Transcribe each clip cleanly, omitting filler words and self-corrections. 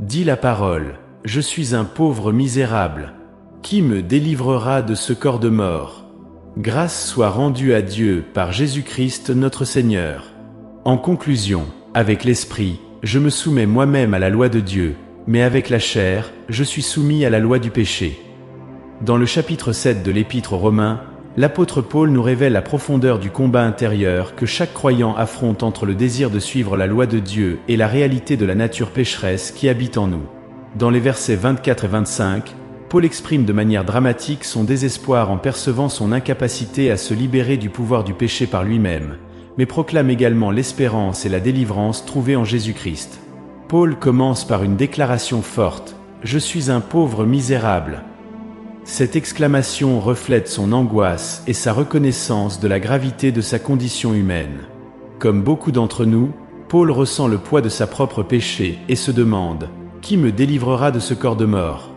Dis la parole, je suis un pauvre misérable. Qui me délivrera de ce corps de mort? Grâce soit rendue à Dieu par Jésus-Christ notre Seigneur. En conclusion, avec l'esprit, je me soumets moi-même à la loi de Dieu, mais avec la chair, je suis soumis à la loi du péché. Dans le chapitre 7 de l'Épître aux Romains, l'apôtre Paul nous révèle la profondeur du combat intérieur que chaque croyant affronte entre le désir de suivre la loi de Dieu et la réalité de la nature pécheresse qui habite en nous. Dans les versets 24 et 25, Paul exprime de manière dramatique son désespoir en percevant son incapacité à se libérer du pouvoir du péché par lui-même, mais proclame également l'espérance et la délivrance trouvées en Jésus-Christ. Paul commence par une déclaration forte « Je suis un pauvre misérable ». Cette exclamation reflète son angoisse et sa reconnaissance de la gravité de sa condition humaine. Comme beaucoup d'entre nous, Paul ressent le poids de sa propre péché et se demande « Qui me délivrera de ce corps de mort ?»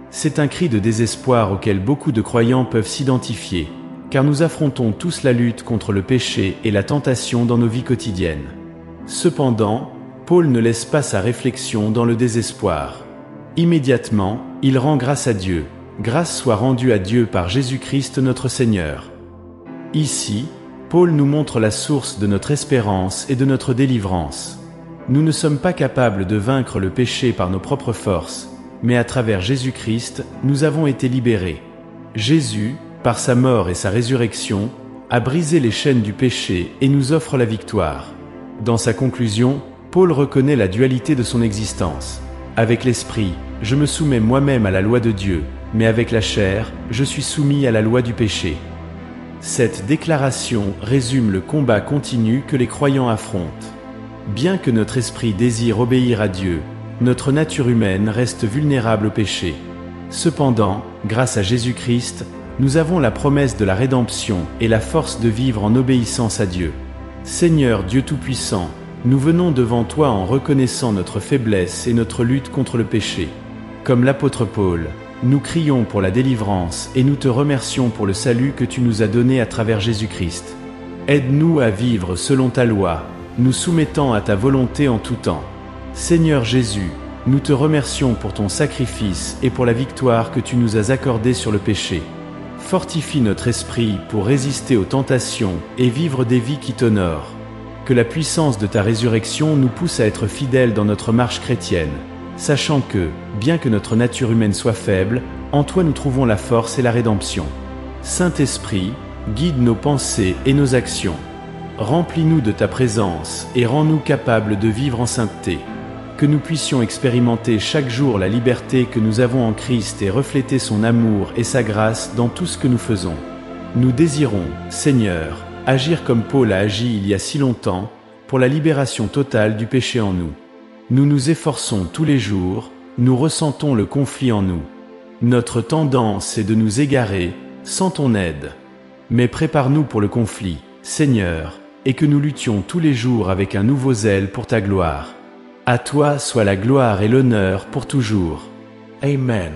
C'est un cri de désespoir auquel beaucoup de croyants peuvent s'identifier, car nous affrontons tous la lutte contre le péché et la tentation dans nos vies quotidiennes. Cependant, Paul ne laisse pas sa réflexion dans le désespoir. Immédiatement, il rend grâce à Dieu. Grâce soit rendue à Dieu par Jésus-Christ notre Seigneur. Ici, Paul nous montre la source de notre espérance et de notre délivrance. Nous ne sommes pas capables de vaincre le péché par nos propres forces, mais à travers Jésus-Christ, nous avons été libérés. Jésus, par sa mort et sa résurrection, a brisé les chaînes du péché et nous offre la victoire. Dans sa conclusion, Paul reconnaît la dualité de son existence. Avec l'esprit, je me soumets moi-même à la loi de Dieu, mais avec la chair, je suis soumis à la loi du péché. Cette déclaration résume le combat continu que les croyants affrontent. Bien que notre esprit désire obéir à Dieu, notre nature humaine reste vulnérable au péché. Cependant, grâce à Jésus-Christ, nous avons la promesse de la rédemption et la force de vivre en obéissance à Dieu. Seigneur Dieu Tout-Puissant, nous venons devant toi en reconnaissant notre faiblesse et notre lutte contre le péché. Comme l'apôtre Paul, nous crions pour la délivrance et nous te remercions pour le salut que tu nous as donné à travers Jésus-Christ. Aide-nous à vivre selon ta loi, nous soumettant à ta volonté en tout temps. Seigneur Jésus, nous te remercions pour ton sacrifice et pour la victoire que tu nous as accordée sur le péché. Fortifie notre esprit pour résister aux tentations et vivre des vies qui t'honorent. Que la puissance de ta résurrection nous pousse à être fidèles dans notre marche chrétienne, sachant que, bien que notre nature humaine soit faible, en toi nous trouvons la force et la rédemption. Saint-Esprit, guide nos pensées et nos actions. Remplis-nous de ta présence et rends-nous capables de vivre en sainteté. Que nous puissions expérimenter chaque jour la liberté que nous avons en Christ et refléter son amour et sa grâce dans tout ce que nous faisons. Nous désirons, Seigneur, agir comme Paul a agi il y a si longtemps, pour la libération totale du péché en nous. Nous nous efforçons tous les jours, nous ressentons le conflit en nous. Notre tendance est de nous égarer, sans ton aide. Mais prépare-nous pour le conflit, Seigneur, et que nous luttions tous les jours avec un nouveau zèle pour ta gloire. À toi soit la gloire et l'honneur pour toujours. Amen.